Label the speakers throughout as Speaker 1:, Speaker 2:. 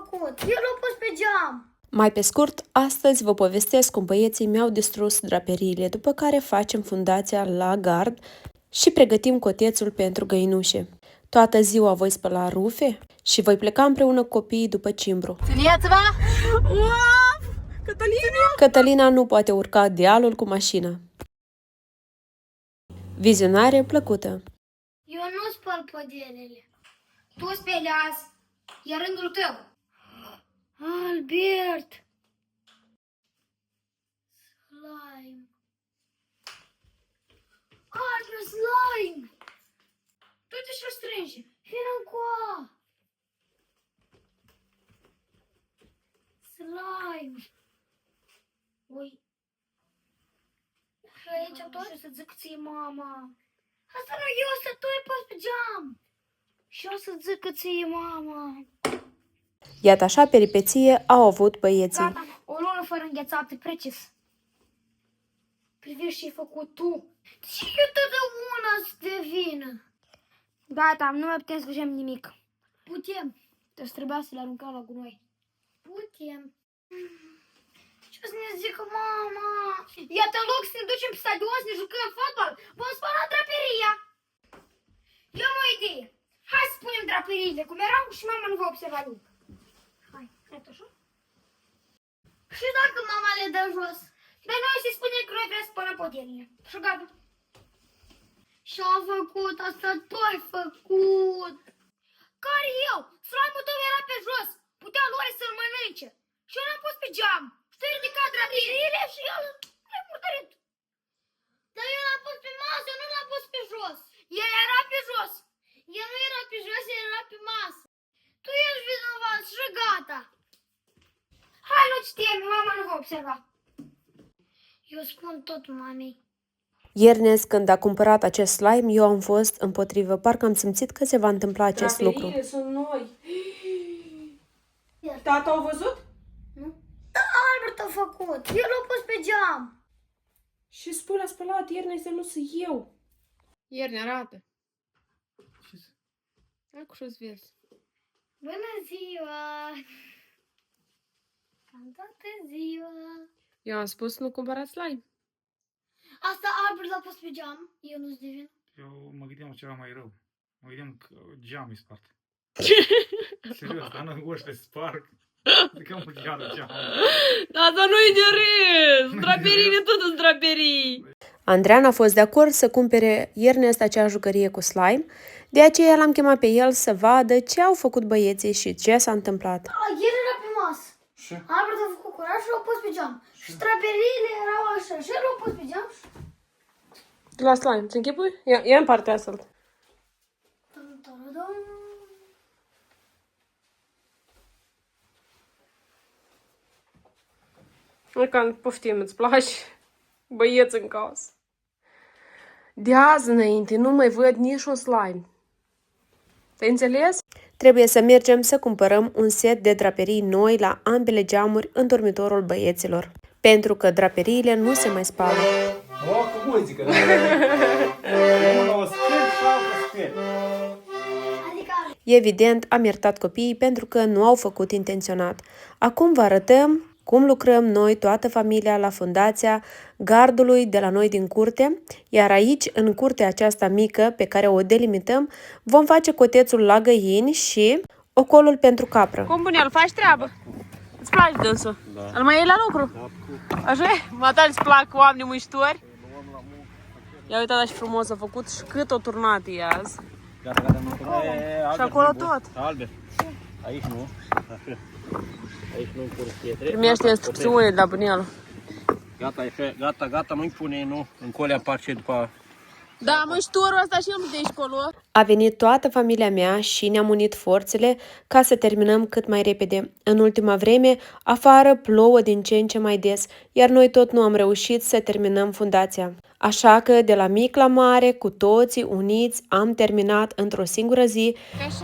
Speaker 1: făcut? El l-a pus pe geam.
Speaker 2: Mai pe scurt, astăzi vă povestesc cum băieții mi-au distrus draperiile, după care facem fundația la gard și pregătim cotețul pentru găinușe. Toată ziua voi spăla rufe și voi pleca împreună cu copiii după cimbru.
Speaker 3: Țineați-vă! Cătălina!
Speaker 2: Cătălina nu poate urca dealul cu mașina. Vizionare plăcută!
Speaker 1: Eu nu spăl pădelele. Tu spelează. E rândul tău. Albert! Slime! Albert, slime! Du-te și-o strânge. Vină încoa! Slime! Ui! Și aici tot să zic ție mama. Asta nu eu, să tu ai pus pe geam. Și o să zic ție mama.
Speaker 2: Iată așa peripeție au avut băieții.
Speaker 1: Gata, o lună fără înghețată, precis. Privești ce-ai făcut tu. Și eu totdeauna să devină. Gata, nu mai putem să facem nimic. Putem. Deci trebuia să le aruncăm la gunoi. Putem. Ce o să ne zică mama? Iată în loc să ne ducem pe stadion, să ne jucăm fotbal, vom spăla draperia. Eu am o idee. Hai să punem draperiile cum erau și mama nu va observa nimic. Hai, iată așa. Și dacă mama le dă jos? Dar noi să-i spunem că noi vrem să spălăm podelile. Și gata. Și-am făcut, asta tu ai făcut. Care eu? Slime-ul tău era pe jos. Putea lor să-l mănânce. Și eu l-am pus pe geam. Și tu ai ridicat draperiile și el le-a murdărit. Dar eu l-am pus pe masă, eu nu l-am pus pe jos. El era pe jos. El nu era pe jos, el era pe masă. Tu ești vinovat și gata. Hai, nu știm, mama nu va observa. Eu spun tot mamei.
Speaker 2: Iernesc, când a cumpărat acest slime, eu am fost împotrivă. Parcă am simțit că se va întâmpla acest lucru.
Speaker 3: Draperiile sunt noi. Tata au văzut?
Speaker 1: Nu? Da, Albert a făcut. El l-a pus pe geam.
Speaker 3: Și spune a spălat, ieri să nu sunt eu.
Speaker 4: Ieri ne arată. Acum și-o zvers.
Speaker 1: Bună ziua! Am toată ziua.
Speaker 4: Eu am spus nu cumpărați slime.
Speaker 1: Asta Albert l-a pus pe geam. Eu nu-ți devin.
Speaker 5: Eu mă gândeam ceva mai rău. Mă gândeam că geam îi spart. Serios, dar nu goși le sparg. Zic că am geam.
Speaker 4: Asta nu-i de râs! Draperiile tot sunt draperii!
Speaker 2: Andrean a fost de acord să cumpere Ernest acea jucărie cu slime, de aceea l-am chemat pe el să vadă ce au făcut băieții și ce s-a întâmplat.
Speaker 1: El era pe masă.
Speaker 5: Și?
Speaker 1: Albert a făcut curaj și l-a pus pe geam. Și draperiile erau așa. Și el l-a pus pe geam.
Speaker 4: La slime, ți închipui? Ia în partea asta. Că poftim, îți place? Băieți în casă. De azi înainte nu mai văd nici un slime. Te-ai înțeles?
Speaker 2: Trebuie să mergem să cumpărăm un set de draperii noi la ambele geamuri în dormitorul băieților, pentru că draperiile nu se mai spală.
Speaker 6: O, cu muzică, da? Unul o scânt și altul scânt.
Speaker 2: Evident, am iertat copiii pentru că nu au făcut intenționat. Acum vă arătăm cum lucrăm noi, toată familia, la fundația gardului de la noi din curte, iar aici, în curtea aceasta mică pe care o delimităm, vom face cotețul la găini și ocolul pentru capră.
Speaker 4: Cum bune, îl faci treabă? Îți place dânsul? Da. Îl mai iei la lucru? Da. Așa e? Mă tare îți plac oamenii muncitori? Ia uitați și frumos a făcut și cât o turnat e azi.
Speaker 6: Gata, gata, nu.
Speaker 4: Și acolo tot.
Speaker 6: Albert. Aici nu. Aici nu pune pietre.
Speaker 4: Primește instrucțiune de la bunelul.
Speaker 6: Gata, gata, gata, nu-i pune, nu. În colea împarce după...
Speaker 4: Da, muncitorul ăsta și eu de aici colo.
Speaker 2: A venit toată familia mea și ne-am unit forțele ca să terminăm cât mai repede. În ultima vreme, afară plouă din ce în ce mai des, iar noi tot nu am reușit să terminăm fundația. Așa că, de la mic la mare, cu toții uniți, am terminat într-o singură zi,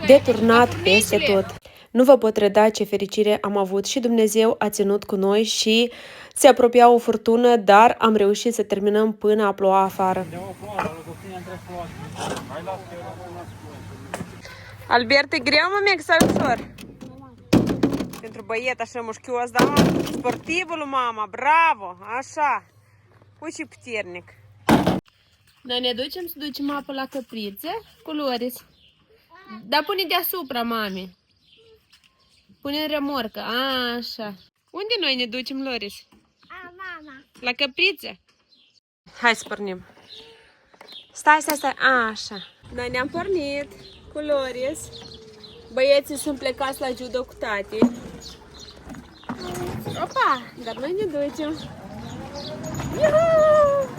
Speaker 2: de turnat peste tot. Nu vă pot reda ce fericire am avut și Dumnezeu a ținut cu noi și se apropia o furtună, dar am reușit să terminăm până a ploua afară.
Speaker 4: Albert, e greu, mă, că stai ușor. Pentru băiet așa mușchios, da, mă? Sportivul lui mama, bravo, așa. Uite și puternic. Noi ne ducem să ducem apă la căprițe cu Loris. Dar pune deasupra, mami. Pune în remorcă, așa. Unde noi ne ducem, Loris?
Speaker 1: Mama.
Speaker 4: La căprițe? Hai să pornim. Stai, așa. Noi ne-am pornit cu Loris. Băieții sunt plecați la judo cu tati. Opa! Dar noi ne ducem. Iuhu!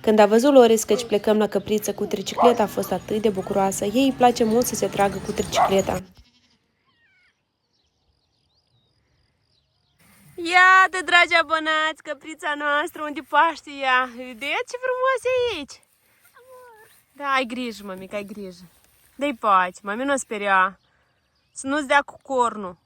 Speaker 2: Când a văzut Loris căci plecăm la căpriță cu tricicleta, a fost atât de bucuroasă. Ei îi place mult să se tragă cu tricicleta.
Speaker 4: Iată, dragi abonați, căprița noastră, unde paște ea. Vedeți ce frumos e aici? Da, ai grijă, mămică, ai grijă. Dă-i pace, mami nu o speria. Să nu-ți dea cu cornul.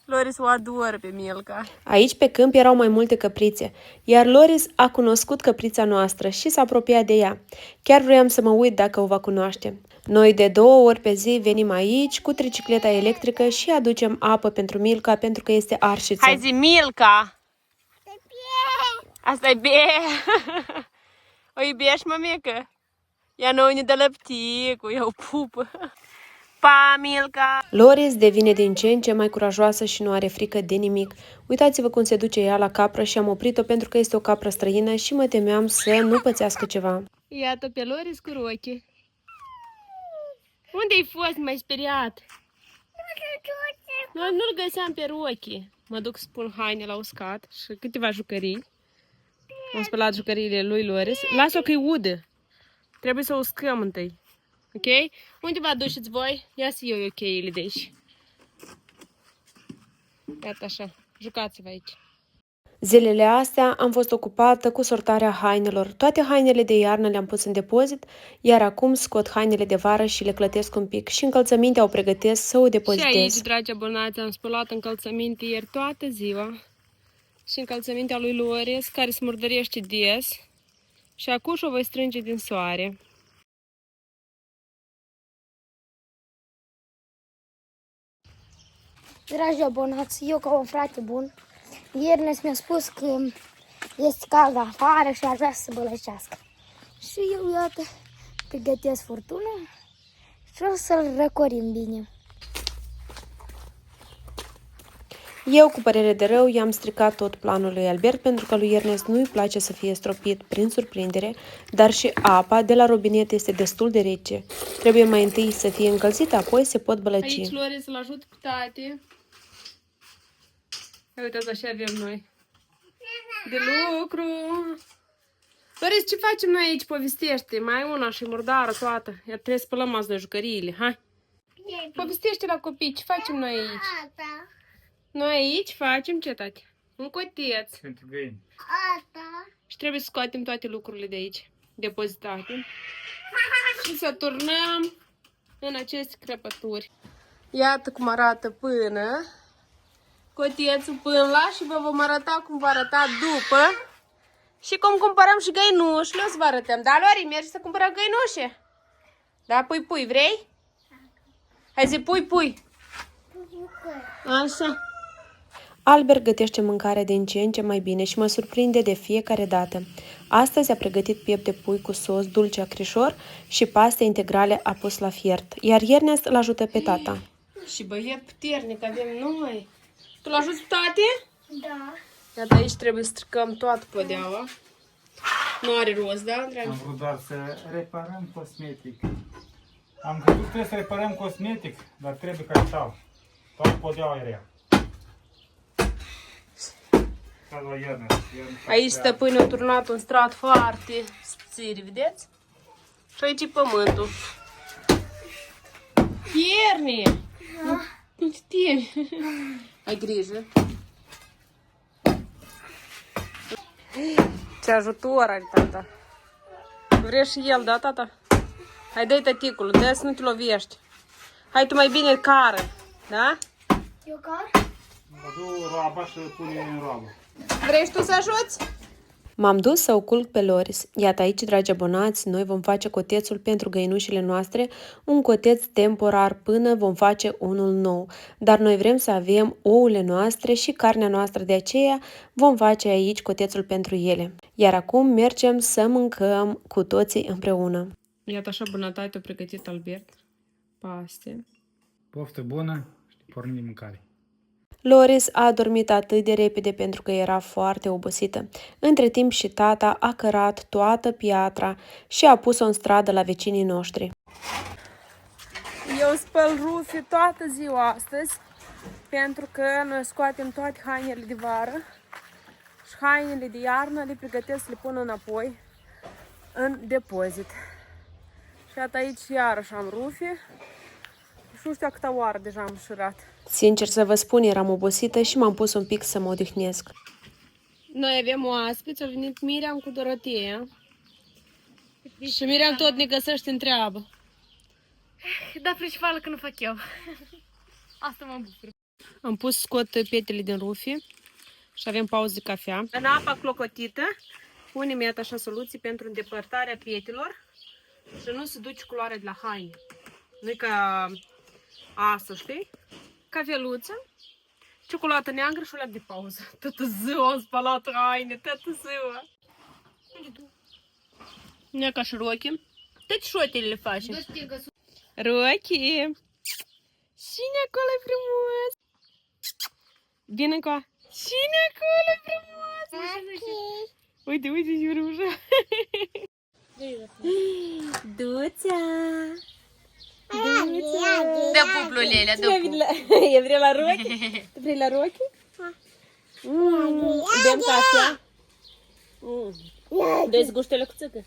Speaker 4: Loris o adoră pe Milka.
Speaker 2: Aici pe câmp erau mai multe căprițe, iar Loris a cunoscut căprița noastră și s-a apropiat de ea. Chiar vroiam să mă uit dacă o va cunoaște. Noi de 2 ori pe zi venim aici cu tricicleta electrică și aducem apă pentru Milka pentru că este arșiță.
Speaker 4: Hai zi, Milka! Asta e bie! O iubești, mămică? Ea nouă ne dă lăpticul, ea o pupă. Pa, Milka!
Speaker 2: Loris devine din ce în ce mai curajoasă și nu are frică de nimic. Uitați-vă cum se duce ea la capră și am oprit-o pentru că este o capră străină și mă temeam să nu pățească ceva.
Speaker 4: Iată pe Loris cu rochi. Unde-ai fost mai speriat? Noi nu-l găseam pe rochi. Mă duc să pun haine la uscat și câteva jucării. Am spălat jucăriile lui Loris. Lasă-o că-i udă. Trebuie să o uscăm întâi. Ok? Unde vă aduceți voi? Ia să iau eu cheile de aici. Iată așa. Jucați-vă aici.
Speaker 2: Zilele astea am fost ocupată cu sortarea hainelor. Toate hainele de iarnă le-am pus în depozit, iar acum scot hainele de vară și le clătesc un pic. Și încălțămintea o pregătesc să o depozitez.
Speaker 4: Și aici, dragi abonați, am spălat încălțăminte ieri toată ziua. Și încălțămintea lui Loris, care se murdărește des. Și acum o voi strânge din soare.
Speaker 1: Dragi abonați, eu ca un frate bun, ieri mi-a spus că este cald afară și ar vrea să se bălăcească. Și eu, iată, pregătesc furtună și o să-l răcorim bine.
Speaker 2: Eu, cu părere de rău, i-am stricat tot planul lui Albert pentru că lui Ernest nu-i place să fie stropit prin surprindere, dar și apa de la robinet este destul de rece. Trebuie mai întâi să fie încălzită, apoi se pot bălăci.
Speaker 4: Aici Loris îl ajut cu tati. Uitați, așa avem noi. De lucru. Loris, ce facem noi aici? Povestește. Mai e una și murdară toată. Iar trebuie să spălăm azi de jucăriile. Hai. Povestește la copii. Ce facem noi aici? Noi aici facem ce, tati? Un coteț.
Speaker 5: Pentru găini.
Speaker 4: Și trebuie să scoatem toate lucrurile de aici, depozitate. Și să turnăm în aceste crăpături. Iată cum arată până. Cotețul până la și vă vom arăta cum va arăta după. Și cum cumpărăm și găinușile, o să vă arătăm. Da, Lori, mergi să cumpărăm găinușe? Da, pui, vrei? Hai zi, pui. Așa.
Speaker 2: Albert gătește mâncare din ce în ce mai bine și mă surprinde de fiecare dată. Astăzi a pregătit piept de pui cu sos dulce acrișor și paste integrale a pus la fiert, iar Ernest îl ajută pe tata.
Speaker 4: Și băiet puternic avem noi. Tu l-ajuți pe tate?
Speaker 1: Da.
Speaker 4: Iată, aici trebuie să stricăm toată podeaua. Nu are rost, da, dragi?
Speaker 5: Am vrut doar să reparăm cosmetic. Am crezut că trebuie să reparăm cosmetic, dar trebuie capital. Toată podeaua e rea.
Speaker 4: Aici stăpânii au turnat un strat foarte subțiri, vedeți? Și aici e pământul. Iernie! Nu te temi. Ai grijă. Ce ajutor are tata. Vrei și el, da, tata? Hai, dă-i tăticul, dă să nu te lovești. Hai tu mai bine cară, da?
Speaker 1: Eu car?
Speaker 5: Vă du roaba și pune în roabă.
Speaker 4: Vrei tu să ajuți?
Speaker 2: M-am dus să o culc pe Loris. Iată aici, dragi abonați, noi vom face cotețul pentru găinușile noastre, un coteț temporar până vom face unul nou. Dar noi vrem să avem ouăle noastre și carnea noastră, de aceea vom face aici cotețul pentru ele. Iar acum mergem să mâncăm cu toții împreună.
Speaker 4: Iată așa bunătate a pregătit Albert. Paste.
Speaker 5: Poftă bună și pornim de mâncare.
Speaker 2: Loris a dormit atât de repede pentru că era foarte obosită. Între timp și tata a cărat toată piatra și a pus-o în stradă la vecinii noștri.
Speaker 4: Eu spăl rufe toată ziua astăzi pentru că noi scoatem toate hainele de vară și hainele de iarnă le pregătesc să le pun înapoi în depozit. Și iată aici iarăși am rufe și nu știu câta oară deja am șurat.
Speaker 2: Sincer să vă spun, eram obosită și m-am pus un pic să mă odihnesc.
Speaker 4: Noi avem oaspeți, a venit Miriam cu Dorotea și Miriam tot ne găsește în treabă.
Speaker 1: Dar principală că nu fac eu. Asta mă bucur.
Speaker 4: Am pus scot pietele din rufe și avem pauză de cafea. În apa clocotită punem iată așa soluții pentru îndepărtarea pietelor și nu se duce culoarea de la haine. Nu-i ca asta, știi? Cafeluță, ciocolată neagră și o leac de pauză. Toată ziua am spălat haine, toată ziua. Nu e ca și Rochi. Toate șotele le facem. Rochi! Cine acolo e frumos? Vine încoa. Cine acolo e frumos? Uite, uite și rușa. Duța!
Speaker 1: Dă puplulele, dă
Speaker 4: E vrei la Rochi? Tu vrei la Rochi? Bem cafea? Dă-i zguștele cu țâcă.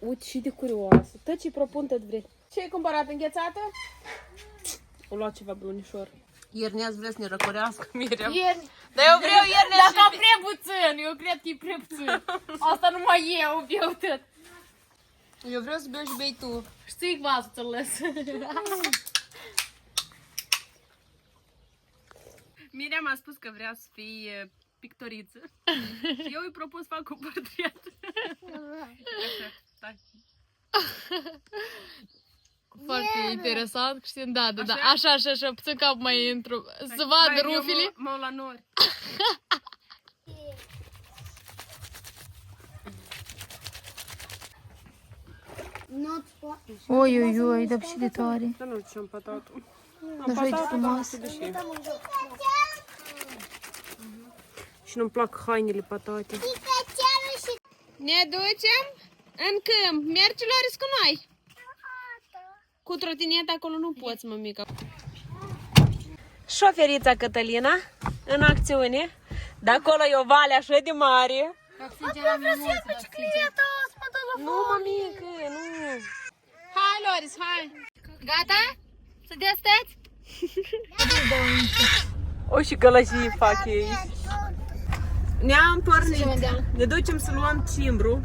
Speaker 4: Uite și de curioasă. Tot ce propun, tot vrei. Ce-ai cumpărat, înghețată? O luat ceva brunișor. Ieri ați vrea să ne răcorească, Miriam. Dar eu vreau ieri.
Speaker 1: Dacă am prea puțin, eu cred că e prea puțin. Asta numai eu beau tot.
Speaker 4: Eu vreau să beau și bei tu.
Speaker 1: Știi cum asta ți-l lăs.
Speaker 4: Miriam a spus că vrea să fie pictoriță. Și eu îi propun să fac un portret. Așa, stai.
Speaker 1: Foarte interesant, Cristin, da. Așa, puțin cap mai intru. Să vadă rufile.
Speaker 4: Mă la nori.
Speaker 1: Oi, dar și de tare.
Speaker 4: Dar nu ce-am pătatul.
Speaker 1: Dar și de frumos.
Speaker 4: Și nu-mi plac hainele pătate. Ne ducem în câmp. Mergi, Loris, cu noi? Cu trotineta acolo nu poți, mămică. Șoferița Cătălina în acțiune. De acolo e o vale așa de mare. Nu, mămică, nu.
Speaker 1: Hai, Loris, hai. Gata? Să desteți?
Speaker 4: O și gălăjii fac ei. Ne-am pornit. Ne ducem să luăm cimbru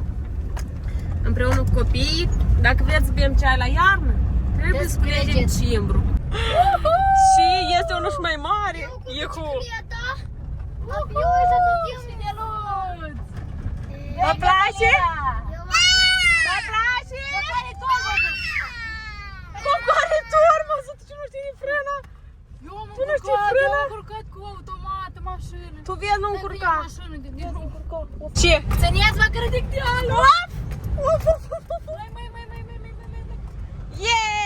Speaker 4: împreună cu copiii. Dacă vreți să bem ceai la iarnă, trebuie să culegem cimbru. Și este unul și mai mare. E cu... Vă place? Vă place? Cu care turmă? Tu nu știi frâna? Tu nu știi frâna?
Speaker 1: Eu am încurcat cu automat, mașină.
Speaker 4: Tu vezi nu încurca. Ce?
Speaker 1: Țăniați mă care dicteal.
Speaker 4: Yeee!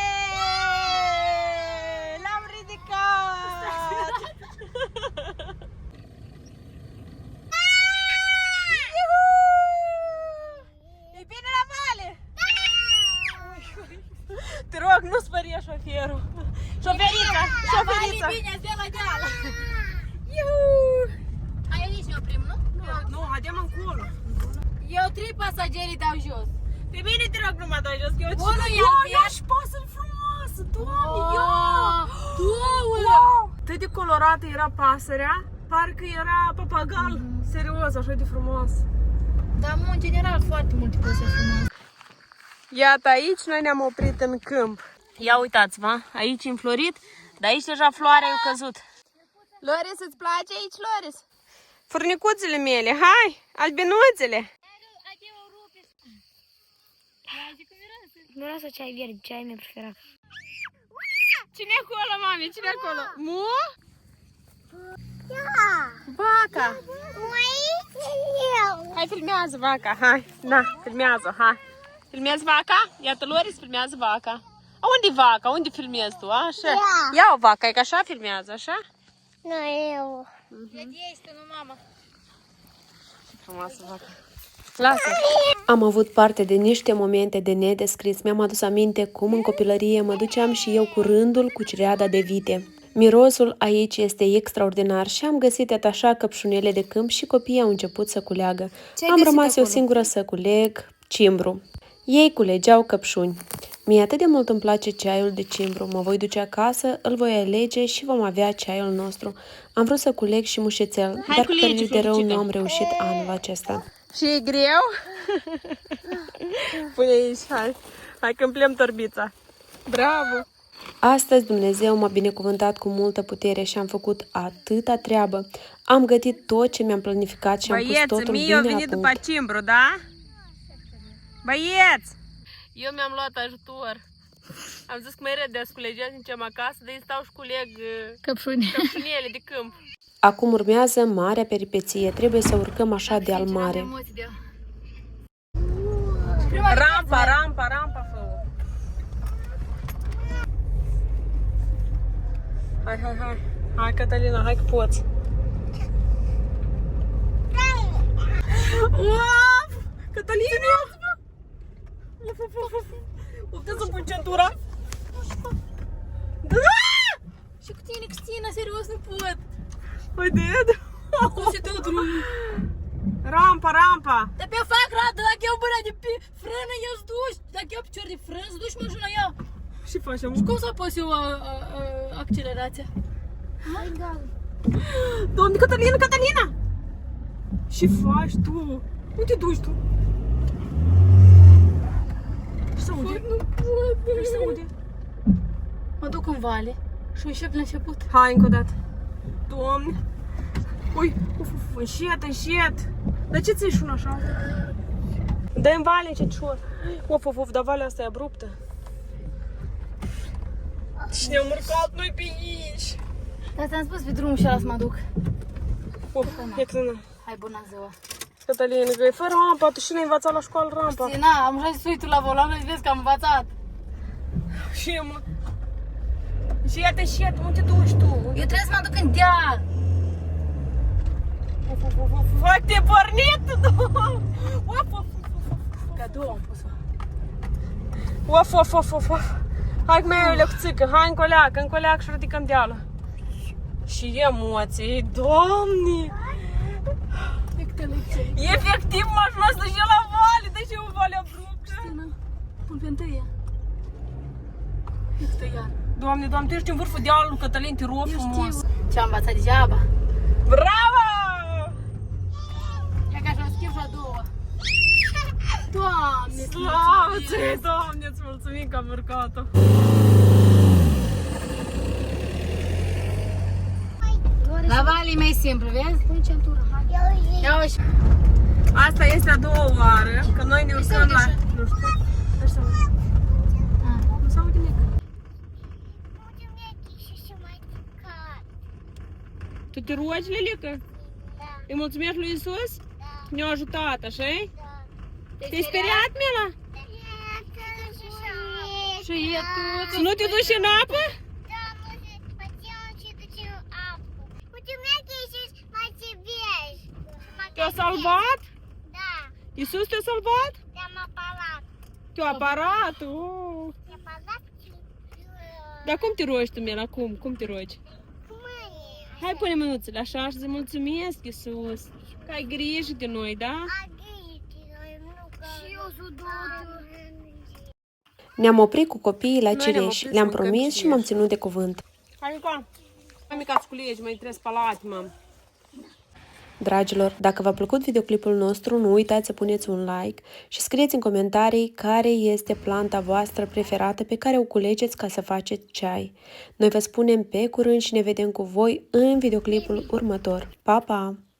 Speaker 4: L-am ridicat! E bine la vale? Te rog, nu spăria șoferul. Șoferița! Șoferița!
Speaker 1: Bine, zi la deal. Ai aici ne oprim, nu?
Speaker 4: Nu, haidem încolo.
Speaker 1: Eu 3 pasageri dau jos.
Speaker 4: Pe mine te rog, nu mă dai jos, că eu
Speaker 1: Unul e
Speaker 4: ia și pasă frumoasă, Doamne, ia!
Speaker 1: Două!
Speaker 4: Atât de colorată era pasărea, parcă era papagal, serios, așa de frumos.
Speaker 1: Dar, în general, foarte multe păsări frumoase.
Speaker 4: Iată, aici noi ne-am oprit în câmp. Ia uitați-vă, aici înflorit, Dar aici deja floarea a căzut. Loris, îți place aici, Loris? Furnicuțele mele, hai, albinuțele.
Speaker 1: Miroase ceai verde, ceai meu preferat.
Speaker 4: Cine acolo, mami? Cine acolo? Mu? Vaca. Hai, filmează vaca, hai. Na, filmează, hai. Filmezi vaca? Iată, Loris filmează vaca. A, unde vaca? Unde filmezi tu? Așa? Ia o vaca, e că așa filmează, așa?
Speaker 1: Nu, eu.
Speaker 4: Este, nu mama. Ce frumoasă vaca. Lasă.
Speaker 2: Am avut parte de niște momente de nedescris. Mi-am adus aminte cum în copilărie mă duceam și eu cu rândul cu cireada de vite. Mirosul aici este extraordinar și am găsit așa căpșunele de câmp și copiii au început să culeagă. Am rămas eu singură să culeg cimbru. Ei culegeau căpșuni. Mie atât de mult îmi place ceaiul de cimbru. Mă voi duce acasă, îl voi alege și vom avea ceaiul nostru. Am vrut să culeg și mușețel, dar cu părere de rău nu am reușit anul acesta.
Speaker 4: Și e greu? Pune aici, hai. Hai că împlem torbița. Bravo!
Speaker 2: Astăzi Dumnezeu m-a binecuvântat cu multă putere și am făcut atâta treabă. Am gătit tot ce mi-am planificat și am pus totul bine la punct.
Speaker 4: După cimbru, da? Băieți! Eu mi-am luat ajutor. Am zis că mai repede să culegeați, zicem acasă, de stau și culeg căpșunele de câmp.
Speaker 2: Acum urmează marea peripeție. Trebuie să urcăm așa deal mare.
Speaker 4: Rampa, fă. Hai. Hai, Cătălina, hai că poți. Uf! Cătălina! Puteți să pun centura? Da! Și cu tine, Cristina, serios, nu pot. Haideți! Cum se dă drumul? Rampa!
Speaker 1: Dar pe fac radă, dacă eu mâna de pe frână, eu îți duci. Dacă eu picior de frână, îți duci mașina ea.
Speaker 4: Și facem?
Speaker 1: Și cum să apăs eu accelerația?
Speaker 4: Doamne, Cătălina! Ce faci tu? Unde te duci tu? Și să aude? Nu pot. Și să aude?
Speaker 1: Mă duc în vale și încep la început.
Speaker 4: Hai încă o dată. Doamne! Ui, încet! Dar ce ți-ai și una așa? Dă-i în vale încet. Of, dar valea asta e abruptă. Și ne-am urcat noi pe aici.
Speaker 1: Dar ți-am spus pe drumul și ăla să mă duc.
Speaker 4: E că
Speaker 1: Hai, bună ziua.
Speaker 4: Cătălina, că e fără rampa, tu și ne-ai învățat la școală rampa.
Speaker 1: Na, am așa zis, tu la volan și vezi că am învățat.
Speaker 4: Și mă. Și iată, unde te duci tu?
Speaker 1: Eu trebuie să mă duc în deal.
Speaker 4: Foarte pornit, Of.
Speaker 1: Cadou am pus-o.
Speaker 4: Of. Hai că mai e o lecțică, hai încoleacă și ridicăm dealul. Și emoții, Doamne! Efectiv m-aș lua să și la vale, deși e o vale abruptă.
Speaker 1: Cristina, pun pe întâia. Uite iar.
Speaker 4: Doamne, tu ești în vârful dealului, Cătălin, te rog frumos.
Speaker 1: Ce-am învățat degeaba.
Speaker 4: Bravo!
Speaker 1: E ca și-o schimb și a doua. Doamne,
Speaker 4: Slavă ție, Doamne, îți mulțumim că am urcat-o.
Speaker 1: La vale e mai simplu, vezi? Pune centura, hai. Ia uși.
Speaker 4: Asta este a doua oară, că noi ne urcăm la... Nu știu. Deci să aude. Nu se aude nimic. Tu te rogi, Lilica?
Speaker 1: Da.
Speaker 4: Îi mulțumești lui Iisus?
Speaker 1: Da.
Speaker 4: Ne-a ajutat, așa-i?
Speaker 1: Da.
Speaker 4: Te-ai speriat, Mila?
Speaker 1: Și e tu.
Speaker 4: Să nu te duci în apă?
Speaker 1: Da, хотела чуть-чуть апку. У тебя есть мотивешь.
Speaker 4: Te-a salvat?
Speaker 1: Da,
Speaker 4: Iisus te-a salvat?
Speaker 1: te-am aparat.
Speaker 4: Te-a aparat?
Speaker 1: Te-am aparat
Speaker 4: Dar cum te rogi tu, Mila? Cum te rogi?
Speaker 1: cu mâine.
Speaker 4: Hai, pune mânuțele așa și să mulțumesc, Iisus, că ai grijă de noi, da?
Speaker 1: Și eu sunt două.
Speaker 2: Ne-am oprit cu copiii la
Speaker 4: Noi ne-am
Speaker 2: cireși,
Speaker 4: oprit
Speaker 2: le-am
Speaker 4: să mâncăm
Speaker 2: promis și
Speaker 4: cireși.
Speaker 2: m-am ținut de cuvânt.
Speaker 4: Hai, mica. Hai, mica, să culegi, mai trebuie spălat, mam.
Speaker 2: Dragilor, dacă v-a plăcut videoclipul nostru, nu uitați să puneți un like și scrieți în comentarii care este planta voastră preferată pe care o culegeți ca să faceți ceai. Noi vă spunem pe curând și ne vedem cu voi în videoclipul următor. Pa, pa!